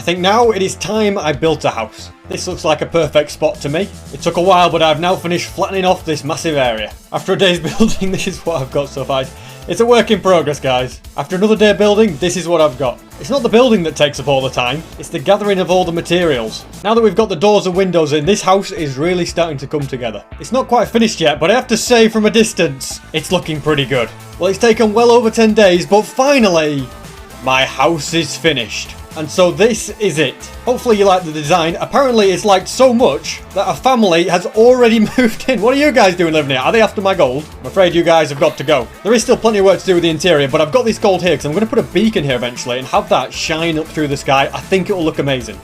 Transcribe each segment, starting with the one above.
I think now it is time I built a house. This looks like a perfect spot to me. It took a while, but I've now finished flattening off this massive area. After a day's building, this is what I've got so far. It's a work in progress, guys. After another day building, this is what I've got. It's not the building that takes up all the time, it's the gathering of all the materials. Now that we've got the doors and windows in, this house is really starting to come together. It's not quite finished yet, but I have to say from a distance, it's looking pretty good. Well, it's taken well over 10 days, but finally, my house is finished. And so this is it. Hopefully you like the design. Apparently it's liked so much that a family has already moved in. What are you guys doing living here? Are they after my gold? I'm afraid you guys have got to go. There is still plenty of work to do with the interior, but I've got this gold here because I'm going to put a beacon here eventually and have that shine up through the sky. I think it will look amazing.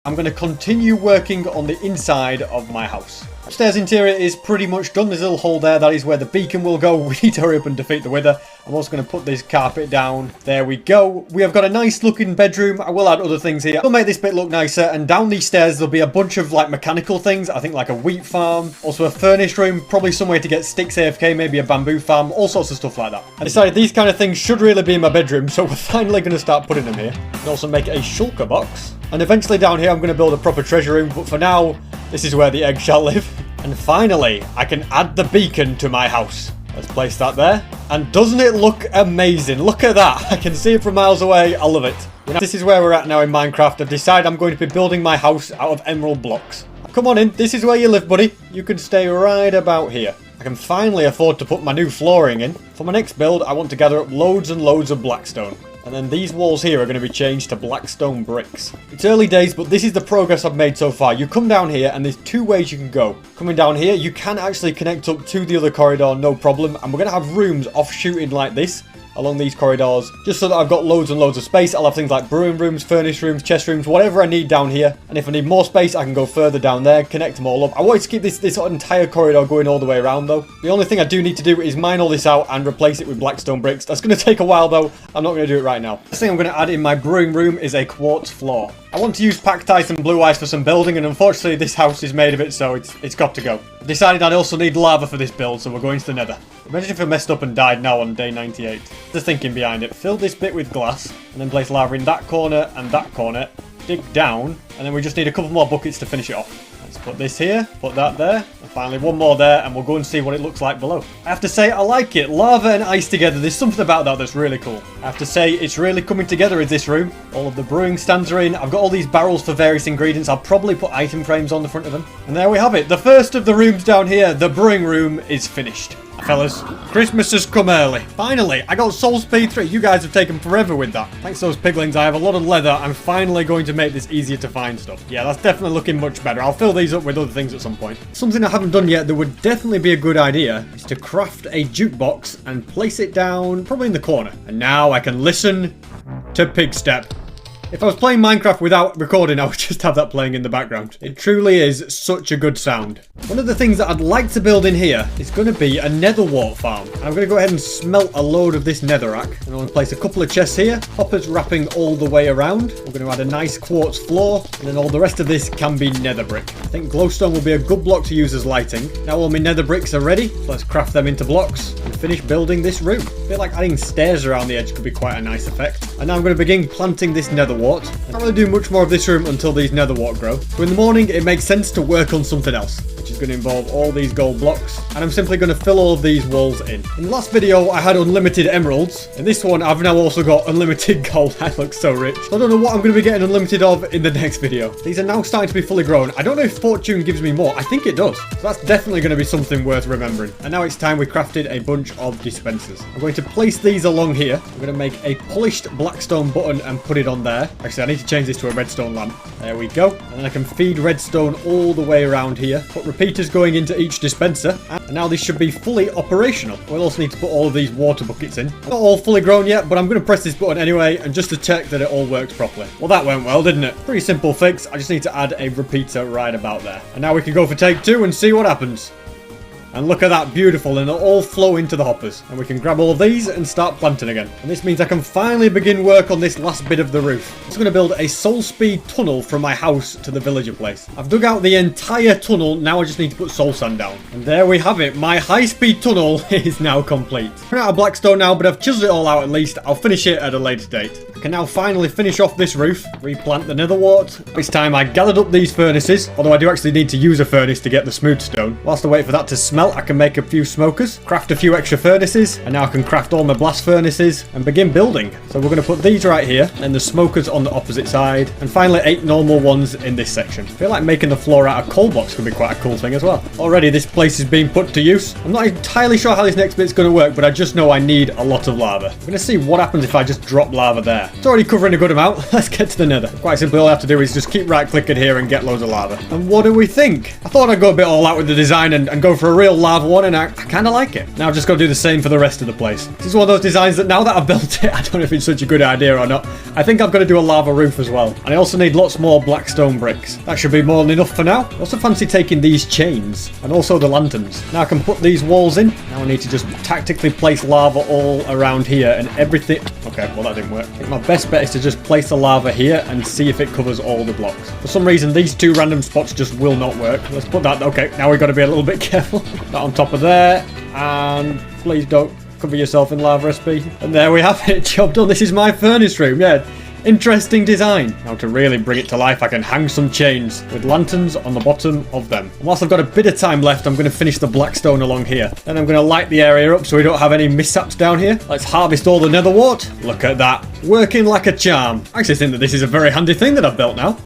I'm going to continue working on the inside of my house. Upstairs interior is pretty much done. There's a little hole there. That is where the beacon will go. We need to hurry up and defeat the Wither. I'm also going to put this carpet down. There we go. We have got a nice looking bedroom. I will add other things here. We'll make this bit look nicer. And down these stairs, there'll be a bunch of like mechanical things. I think like a wheat farm. Also a furnished room. Probably somewhere to get sticks AFK. Maybe a bamboo farm. All sorts of stuff like that. I decided these kind of things should really be in my bedroom. So we're finally going to start putting them here. And also make a shulker box. And eventually down here, I'm going to build a proper treasure room. But for now, this is where the egg shall live. And finally, I can add the beacon to my house. Let's place that there. And doesn't it look amazing? Look at that. I can see it from miles away. I love it. You know, this is where we're at now in Minecraft. I've decided I'm going to be building my house out of emerald blocks. Come on in. This is where you live, buddy. You can stay right about here. I can finally afford to put my new flooring in. For my next build, I want to gather up loads and loads of blackstone. And then these walls here are going to be changed to blackstone bricks. It's early days, but this is the progress I've made so far. You come down here and there's two ways you can go. Coming down here, you can actually connect up to the other corridor, no problem. And we're going to have rooms offshooting like this along these corridors, just so that I've got loads and loads of space. I'll have things like brewing rooms, furnace rooms, chest rooms, whatever I need down here. And if I need more space, I can go further down there, connect them all up. I wanted to keep this entire corridor going all the way around though. The only thing I do need to do is mine all this out and replace it with blackstone bricks. That's going to take a while though. I'm not going to do it right now. The thing I'm going to add in my brewing room is a quartz floor. I want to use packtite and blue ice for some building, and unfortunately this house is made of it, so it's got to go. I decided I'd also need lava for this build, so we're going to the nether. Imagine if I messed up and died now on day 98. The thinking behind it. Fill this bit with glass, and then place lava in that corner and that corner. Dig down, and then we just need a couple more buckets to finish it off. Let's put this here, put that there, and finally one more there, and we'll go and see what it looks like below. I have to say, I like it. Lava and ice together, there's something about that that's really cool. I have to say, it's really coming together in this room. All of the brewing stands are in. I've got all these barrels for various ingredients. I'll probably put item frames on the front of them. And there we have it. The first of the rooms down here, the brewing room, is finished. Fellas, Christmas has come early. Finally, I got soul speed 3. You guys have taken forever with that. Thanks to those piglins, I have a lot of leather. I'm finally going to make this easier to find stuff. Yeah, that's definitely looking much better. I'll fill these up with other things at some point. Something I haven't done yet that would definitely be a good idea is to craft a jukebox and place it down probably in the corner. And now I can listen to Pigstep. If I was playing Minecraft without recording, I would just have that playing in the background. It truly is such a good sound. One of the things that I'd like to build in here is going to be a nether wart farm. I'm going to go ahead and smelt a load of this netherrack. And I'm going to place a couple of chests here. Hoppers wrapping all the way around. We're going to add a nice quartz floor. And then all the rest of this can be nether brick. I think glowstone will be a good block to use as lighting. Now all my nether bricks are ready. So let's craft them into blocks and finish building this room. I feel like adding stairs around the edge could be quite a nice effect. And now I'm going to begin planting this nether wart. I can't really do much more of this room until these nether wart grow. So in the morning, it makes sense to work on something else, which is going to involve all these gold blocks. And I'm simply going to fill all of these walls in. In the last video, I had unlimited emeralds. In this one, I've now also got unlimited gold. I look so rich. So I don't know what I'm going to be getting unlimited of in the next video. These are now starting to be fully grown. I don't know if fortune gives me more. I think it does. So that's definitely going to be something worth remembering. And now it's time we crafted a bunch of dispensers. I'm going to place these along here. I'm going to make a polished blackstone button and put it on there. Actually, I need to change this to a redstone lamp. There we go. And then I can feed redstone all the way around here. Put repeaters going into each dispenser. And now this should be fully operational. We'll also need to put all of these water buckets in. Not all fully grown yet, but I'm going to press this button anyway, and just to check that it all works properly. Well, that went well, didn't it? Pretty simple fix. I just need to add a repeater right about there. And now we can go for take 2 and see what happens. And look at that, beautiful, and it'll all flow into the hoppers. And we can grab all of these and start planting again. And this means I can finally begin work on this last bit of the roof. I'm just going to build a soul speed tunnel from my house to the villager place. I've dug out the entire tunnel, now I just need to put soul sand down. And there we have it, my high speed tunnel is now complete. I'm out of blackstone now, but I've chiseled it all out at least. I'll finish it at a later date. I can now finally finish off this roof, replant the nether wart. It's time I gathered up these furnaces, although I do actually need to use a furnace to get the smooth stone. Whilst I wait for that to smelt, I can make a few smokers, craft a few extra furnaces, and now I can craft all my blast furnaces and begin building. So we're going to put these right here, and the smokers on the opposite side, and finally 8 normal ones in this section. I feel like making the floor out of coal blocks could be quite a cool thing as well. Already this place is being put to use. I'm not entirely sure how this next bit's going to work, but I just know I need a lot of lava. I'm going to see what happens if I just drop lava there. It's already covering a good amount. Let's get to the nether. Quite simply, all I have to do is just keep right-clicking here and get loads of lava. And what do we think? I thought I'd go a bit all out with the design and go for a real lava one, and I kind of like it. Now I've just got to do the same for the rest of the place. This is one of those designs that now that I've built it, I don't know if it's such a good idea or not. I think I've got to do a lava roof as well. And I also need lots more black stone bricks. That should be more than enough for now. I also fancy taking these chains and also the lanterns. Now I can put these walls in. Now I need to just tactically place lava all around here and everything. Okay, well that didn't work. I think my best bet is to just place the lava here and see if it covers all the blocks. For some reason, these 2 random spots just will not work. Let's put that. Okay, now we've got to be a little bit careful. That on top of there. And please don't cover yourself in lava, SB. And there we have it. Job done. This is my furnace room. Yeah. Interesting design. Now to really bring it to life, I can hang some chains with lanterns on the bottom of them. And whilst I've got a bit of time left, I'm going to finish the blackstone along here. Then I'm going to light the area up so we don't have any mishaps down here. Let's harvest all the nether wart. Look at that. Working like a charm. I actually think that this is a very handy thing that I've built now.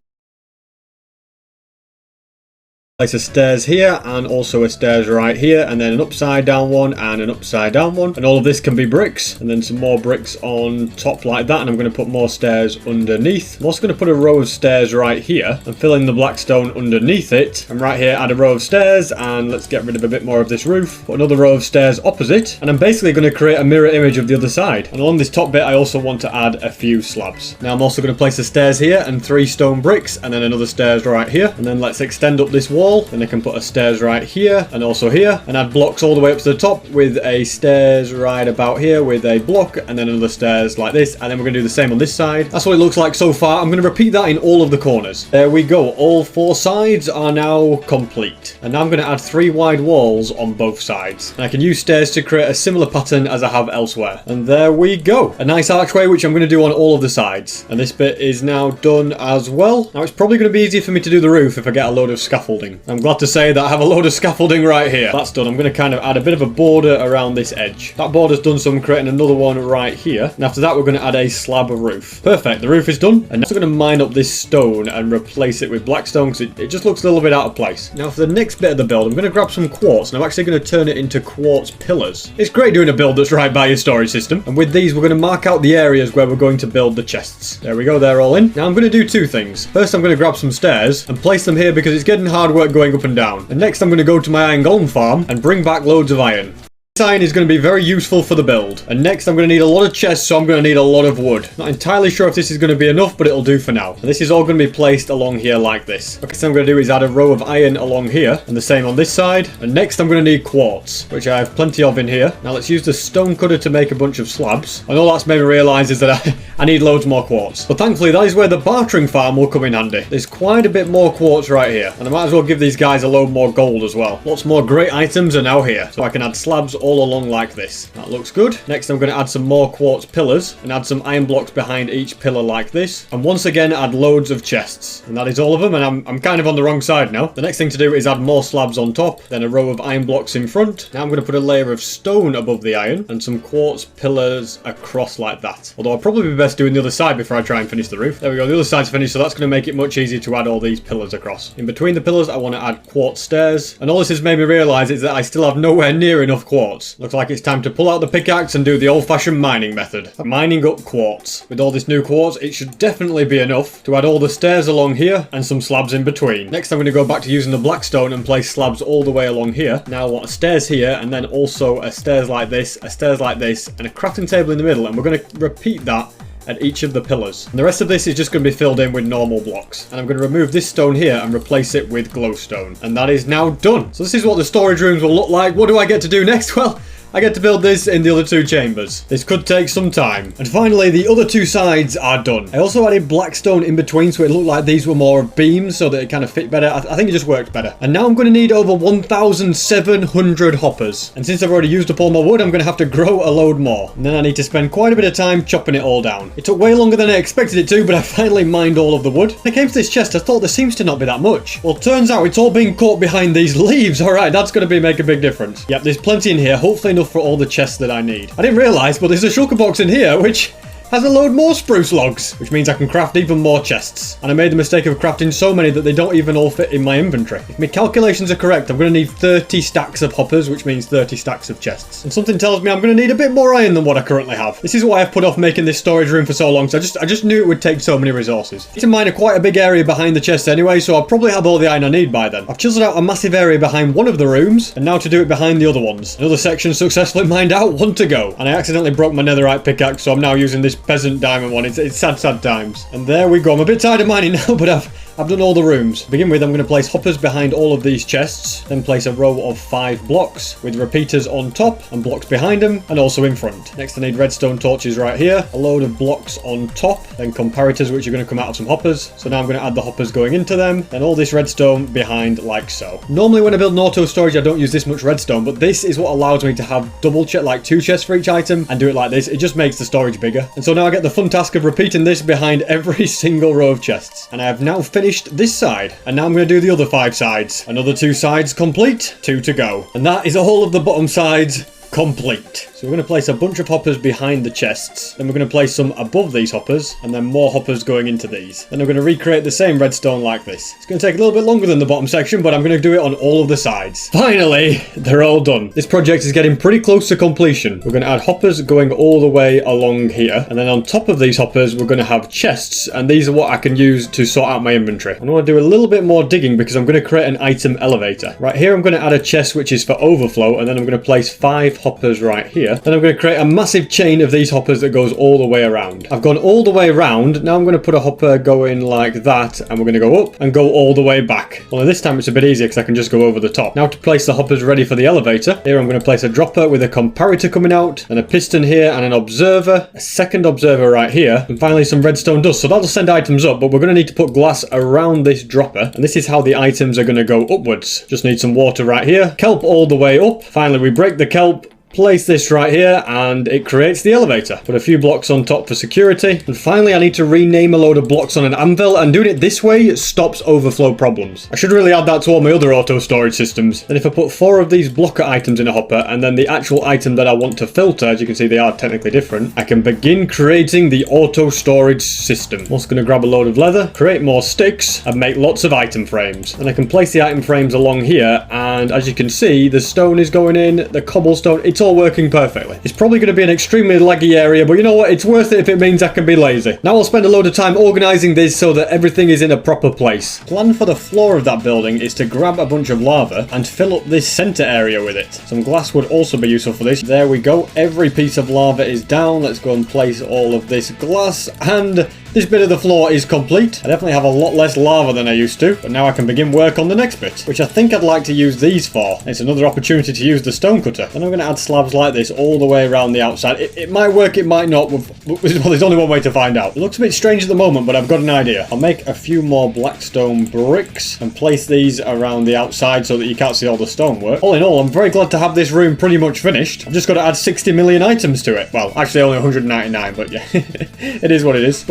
Place a stairs here and also a stairs right here, and then an upside down one and an upside down one, and all of this can be bricks, and then some more bricks on top like that, and I'm going to put more stairs underneath. I'm also going to put a row of stairs right here and fill in the black stone underneath it, and right here add a row of stairs, and let's get rid of a bit more of this roof, put another row of stairs opposite, and I'm basically going to create a mirror image of the other side. And along this top bit I also want to add a few slabs. Now I'm also going to place the stairs here and 3 stone bricks, and then another stairs right here, and then let's extend up this wall. Then I can put a stairs right here and also here, and add blocks all the way up to the top with a stairs right about here with a block, and then another stairs like this, and then we're going to do the same on this side. That's what it looks like so far. I'm going to repeat that in all of the corners. There we go. All 4 sides are now complete, and now I'm going to add 3 wide walls on both sides, and I can use stairs to create a similar pattern as I have elsewhere. And there we go. A nice archway which I'm going to do on all of the sides, and this bit is now done as well. Now it's probably going to be easier for me to do the roof if I get a load of scaffolding. I'm glad to say that I have a load of scaffolding right here. That's done. I'm going to kind of add a bit of a border around this edge. That border's done, so I'm creating another one right here. And after that, we're going to add a slab of roof. Perfect. The roof is done. And now I'm going to mine up this stone and replace it with black stone because it just looks a little bit out of place. Now for the next bit of the build, I'm going to grab some quartz, and I'm actually going to turn it into quartz pillars. It's great doing a build that's right by your storage system. And with these, we're going to mark out the areas where we're going to build the chests. There we go. They're all in. Now I'm going to do 2 things. First, I'm going to grab some stairs and place them here because it's getting hard work going up and down. And next I'm going to go to my iron golem farm and bring back loads of iron. This iron is going to be very useful for the build. And next I'm going to need a lot of chests, so I'm going to need a lot of wood. Not entirely sure if this is going to be enough, but it'll do for now. And this is all going to be placed along here like this. Okay, so I'm going to do is add a row of iron along here, and the same on this side. And next I'm going to need quartz, which I have plenty of in here. Now let's use the stone cutter to make a bunch of slabs. And all that's made me realise is that I need loads more quartz. But thankfully that is where the bartering farm will come in handy. There's quite a bit more quartz right here. And I might as well give these guys a load more gold as well. Lots more great items are now here. So I can add slabs all along like this. That looks good. Next I'm going to add some more quartz pillars and add some iron blocks behind each pillar like this. And once again add loads of chests. And that is all of them, and I'm kind of on the wrong side now. The next thing to do is add more slabs on top, then a row of iron blocks in front. Now I'm going to put a layer of stone above the iron and some quartz pillars across like that. Although I'll probably be best doing the other side before I try and finish the roof. There we go, the other side's finished, so that's going to make it much easier to add all these pillars across. In between the pillars I want to add quartz stairs, and all this has made me realise is that I still have nowhere near enough quartz. Looks like it's time to pull out the pickaxe and do the old-fashioned mining method. Mining up quartz. With all this new quartz, it should definitely be enough to add all the stairs along here and some slabs in between. Next, I'm going to go back to using the black stone and place slabs all the way along here. Now I want a stairs here, and then also a stairs like this, a stairs like this, and a crafting table in the middle, and we're going to repeat that at each of the pillars. And the rest of this is just going to be filled in with normal blocks. And I'm going to remove this stone here and replace it with glowstone. And that is now done. So this is what the storage rooms will look like. What do I get to do next? Well, I get to build this in the other two chambers. This could take some time. And finally, the other two sides are done. I also added black stone in between so it looked like these were more beams so that it kind of fit better. I think it just worked better. And now I'm going to need over 1,700 hoppers. And since I've already used up all my wood, I'm going to have to grow a load more. And then I need to spend quite a bit of time chopping it all down. It took way longer than I expected it to, but I finally mined all of the wood. When I came to this chest, I thought there seems to not be that much. Well, turns out it's all being caught behind these leaves. Alright, that's going to make a big difference. Yep, there's plenty in here. Hopefully enough for all the chests that I need. I didn't realise, but there's a shulker box in here, which has a load more spruce logs, which means I can craft even more chests. And I made the mistake of crafting so many that they don't even all fit in my inventory. If my calculations are correct, I'm going to need 30 stacks of hoppers, which means 30 stacks of chests. And something tells me I'm going to need a bit more iron than what I currently have. This is why I've put off making this storage room for so long, so I just knew it would take so many resources. I need to mine quite a big area behind the chest anyway, so I'll probably have all the iron I need by then. I've chiseled out a massive area behind one of the rooms, and now to do it behind the other ones. Another section successfully mined out, one to go. And I accidentally broke my netherite pickaxe, so I'm now using this peasant diamond one. It's sad times. And there we go. I'm a bit tired of mining now, but I've done all the rooms. To begin with, I'm going to place hoppers behind all of these chests, then place a row of 5 blocks with repeaters on top and blocks behind them and also in front. Next, I need redstone torches right here, a load of blocks on top, then comparators which are going to come out of some hoppers. So now I'm going to add the hoppers going into them, then all this redstone behind like so. Normally when I build an auto storage, I don't use this much redstone, but this is what allows me to have double chest, like 2 chests for each item, and do it like this. It just makes the storage bigger. And so now I get the fun task of repeating this behind every single row of chests. And I have now finished this side, and now I'm going to do the other 5 sides. Another 2 sides complete, 2 to go. And that is all of the bottom sides complete. So we're going to place a bunch of hoppers behind the chests, then we're going to place some above these hoppers, and then more hoppers going into these. Then I'm going to recreate the same redstone like this. It's going to take a little bit longer than the bottom section, but I'm going to do it on all of the sides. Finally, they're all done. This project is getting pretty close to completion. We're going to add hoppers going all the way along here, and then on top of these hoppers we're going to have chests, and these are what I can use to sort out my inventory. I want to do a little bit more digging because I'm going to create an item elevator. Right here I'm going to add a chest which is for overflow, and then I'm going to place 5 hoppers right here. Then I'm going to create a massive chain of these hoppers that goes all the way around. I've gone all the way around. Now I'm going to put a hopper going like that, and we're going to go up and go all the way back. Only this time it's a bit easier because I can just go over the top. Now to place the hoppers ready for the elevator, here I'm going to place a dropper with a comparator coming out, and a piston here, and an observer, a second observer right here, and finally some redstone dust. So that'll send items up, but we're going to need to put glass around this dropper, and this is how the items are going to go upwards. Just need some water right here, kelp all the way up. Finally we break the kelp, place this right here, and it creates the elevator. Put a few blocks on top for security. And finally, I need to rename a load of blocks on an anvil, and doing it this way stops overflow problems. I should really add that to all my other auto storage systems. Then if I put 4 of these blocker items in a hopper, and then the actual item that I want to filter, as you can see they are technically different, I can begin creating the auto storage system. I'm also going to grab a load of leather, create more sticks, and make lots of item frames. And I can place the item frames along here, and as you can see, the stone is going in, the cobblestone, it's all working perfectly. It's probably going to be an extremely laggy area, but you know what? It's worth it if it means I can be lazy. Now I'll spend a load of time organizing this so that everything is in a proper place. Plan for the floor of that building is to grab a bunch of lava and fill up this center area with it. Some glass would also be useful for this. There we go. Every piece of lava is down. Let's go and place all of this glass, and this bit of the floor is complete. I definitely have a lot less lava than I used to, but now I can begin work on the next bit, which I think I'd like to use these for. It's another opportunity to use the stone cutter. Then I'm going to add slabs like this all the way around the outside. It might work, it might not. Well, there's only one way to find out. It looks a bit strange at the moment, but I've got an idea. I'll make a few more blackstone bricks and place these around the outside so that you can't see all the stonework. All in all, I'm very glad to have this room pretty much finished. I've just got to add 60 million items to it. Well, actually only 199, but yeah, it is what it is.